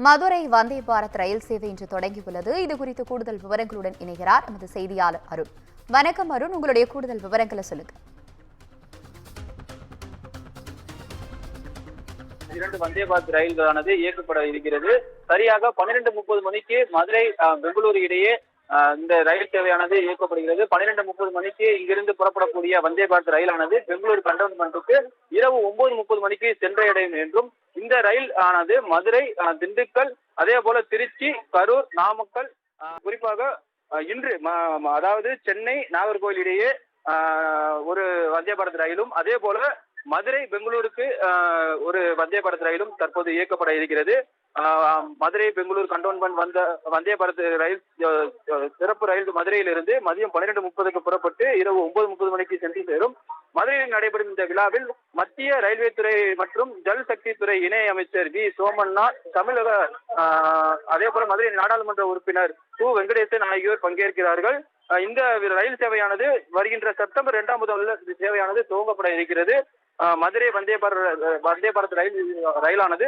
மதுரை வந்தே பாரத் ரயில் சேவை இன்று தொடங்கியுள்ளது. இதுகுறித்து கூடுதல் விவரங்களுடன் இணைகிறார் நமது செய்தியாளர் அருண். வணக்கம் அருண், உங்களுடைய கூடுதல் விவரங்களை சொல்லுங்க. இரண்டு வந்தே பாரத் ரயில்களானது இயக்கப்பட இருக்கிறது. சரியாக 12:30 மணிக்கு மதுரை பெங்களூரு இடையே இந்த ரயில் சேவையானது இயக்கப்படுகிறது. 12:30 மணிக்கு இங்கிருந்து புறப்படக்கூடிய வந்தே பாரத் ரயிலானது பெங்களூரு கண்டோன்மெண்ட்டுக்கு இரவு 9:30 மணிக்கு சென்றடையும் என்றும், இந்த ரயில் ஆனது மதுரை, திண்டுக்கல், அதே போல திருச்சி, கரூர், நாமக்கல், குறிப்பாக இன்று அதாவது சென்னை, நாகர்கோவில் இடையே ஒரு வந்தே பாரத் ரயிலும், அதே போல மதுரை பெங்களூருக்கு ஒரு வந்தே பாரத் ரயிலும் தற்போது இயக்கப்பட இருக்கிறது. மதுரை பெங்களூர் கண்டோன்மெண்ட் வந்தே பாரத் ரயில் சிறப்பு ரயில் மதுரையிலிருந்து மதியம் 12:30க்கு புறப்பட்டு இரவு 9:30 மணிக்கு சென்று சேரும். மதுரையில் நடைபெறும் இந்த விழாவில் மத்திய ரயில்வே துறை மற்றும் ஜல் சக்தி துறை இணை அமைச்சர் வி சோமநாத், தமிழக அதே போல மதுரை நாடாளுமன்ற உறுப்பினர் கு வெங்கடேசன் ஆகியோர் பங்கேற்கிறார்கள். இந்த ரயில் சேவையானது வருகின்ற செப்டம்பர் 2ஆம் தேதி சேவையானது துவங்கப்பட இருக்கிறது. மதுரை வந்தே பாரத் ரயிலானது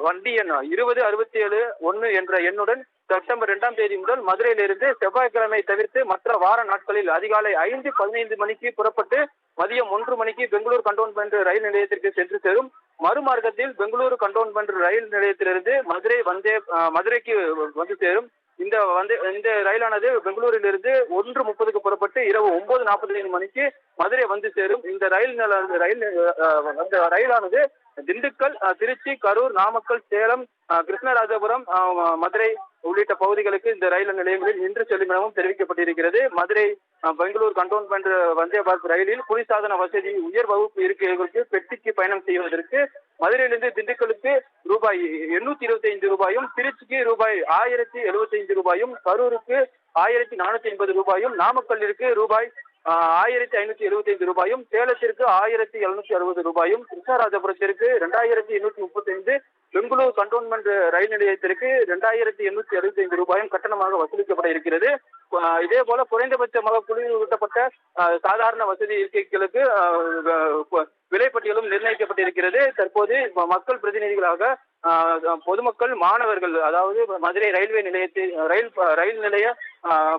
வண்டி எண் 2067-1 என்ற எண்ணுடன் செப்டம்பர் 2ஆம் தேதி முதல் மதுரையிலிருந்து செவ்வாய்க்கிழமை தவிர்த்து மற்ற வார நாட்களில் அதிகாலை 5:15 மணிக்கு புறப்பட்டு மதியம் 1 மணிக்கு பெங்களூரு கண்டோன்மெண்ட் ரயில் நிலையத்திற்கு சென்று சேரும். மறுமார்க்கத்தில் பெங்களூரு கண்டோன்மெண்ட் ரயில் நிலையத்திலிருந்து மதுரைக்கு வந்து சேரும். இந்த ரயிலானது பெங்களூரிலிருந்து 1:30க்கு புறப்பட்டு இரவு 9:45 மணிக்கு மதுரை வந்து சேரும். இந்த ரயிலானது திண்டுக்கல், திருச்சி, கரூர், நாமக்கல், சேலம், கிருஷ்ணராஜபுரம், மதுரை உள்ளிட்ட பகுதிகளுக்கு இந்த ரயில் நிலையங்களில் நின்று செல்லும் எனவும் தெரிவிக்கப்பட்டிருக்கிறது. மதுரை பெங்களூர் கண்டோன்மெண்ட் வந்தே பாரத் ரயிலில் குளிர்சாதன வசதி, உயர் வகுப்பு இருக்கைகளுக்கு பெட்டிக்கு பயணம் செய்வதற்கு மதுரையிலிருந்து திண்டுக்கலுக்கு ரூபாய் 825 ரூபாயும், திருச்சிக்கு ரூபாய் 1075 ரூபாயும், கரூருக்கு 1450 ரூபாயும், நாமக்கல்லிற்கு ரூபாய் 1575 ரூபாயும், சேலத்திற்கு 1760 ரூபாயும், கிருஷ்ணராஜபுரத்திற்கு 2835, பெங்களூரு கண்டோன்மெண்ட் ரயில் நிலையத்திற்கு 2865 ரூபாயும் கட்டணமாக வசூலிக்கப்பட இருக்கிறது. இதே போல குறைந்தபட்சமாக குளிரூட்டப்பட்ட சாதாரண வசதி இருக்கைகளுக்கு விலைப்பட்டியலும் நிர்ணயிக்கப்பட்டிருக்கிறது. தற்போது மக்கள் பிரதிநிதிகளாக பொதுமக்கள், மாணவர்கள், அதாவது மதுரை ரயில்வே நிலையத்தில் ரயில் நிலைய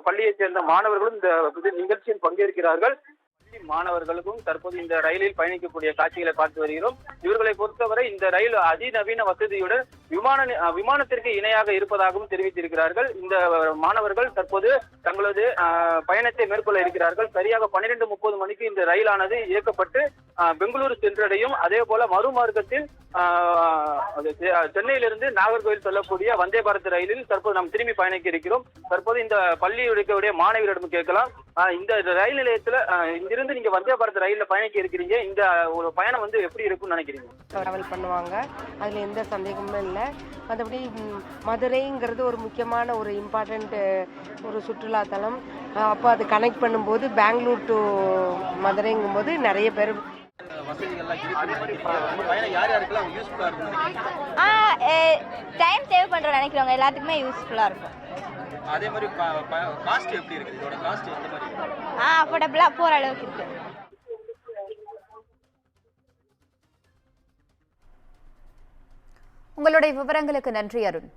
பள்ளியைச் சேர்ந்த மாணவர்களும் இந்த நிகழ்ச்சியில் பங்கேற்கிறார்கள். மாணவர்களுக்கும் தற்போது இந்த ரயிலில் பயணிக்கக்கூடிய காட்சிகளை பார்த்து வருகிறோம். இவர்களை பொறுத்தவரை இந்த ரயில் அதிநவீன வசதியுடன் விமானத்திற்கு இணையாக இருப்பதாகவும் தெரிவித்திருக்கிறார்கள். இந்த மாணவர்கள் தற்போது தங்களது பயணத்தை மேற்கொள்ள இருக்கிறார்கள். சரியாக 12:30 மணிக்கு இந்த ரயிலானது இயக்கப்பட்டு பெங்களூரு சென்றடையும். அதே போல மறுமார்க்கத்தில் சென்னையிலிருந்து நாகர்கோவில் செல்லக்கூடிய வந்தே பாரத் ரயிலில் தற்போது நாம் திரும்பி பயணிக்க இருக்கிறோம். தற்போது இந்த பள்ளியுடைய மாணவியரிடம் கேட்கலாம். இந்த ரயில் நிலையத்துல இங்கிருந்து நீங்க வந்தே பாரத் ரயில்ல பயணிக்க இருக்கிறீங்க, இந்த ஒரு பயணம் எப்படி இருக்கும்னு நினைக்கிறீங்க? டிராவல் பண்ணுவாங்க, அதுல எந்த சந்தேகமும் இல்லை. மற்றபடி மதுரைங்கிறது ஒரு முக்கியமான ஒரு இம்பார்ட்டண்ட் ஒரு சுற்றுலாத்தலம். அப்போ அது கனெக்ட் பண்ணும்போது பெங்களூர் டு மதுரைங்கும் போது நிறைய பேர் டைம் சேவ் பண்றோம் நினைக்கிறவங்க எல்லாத்துக்குமே யூஸ்ஃபுல்லா இருக்கும். அதே மாதிரி காஸ்ட் எப்படி இருக்கு? இதோட காஸ்ட் எந்த மாதிரி இருக்கு? அஃபோர்டபிளா போற அளவுக்கு இருக்கு. உங்களுடைய விவரங்களுக்கு நன்றி அருண்.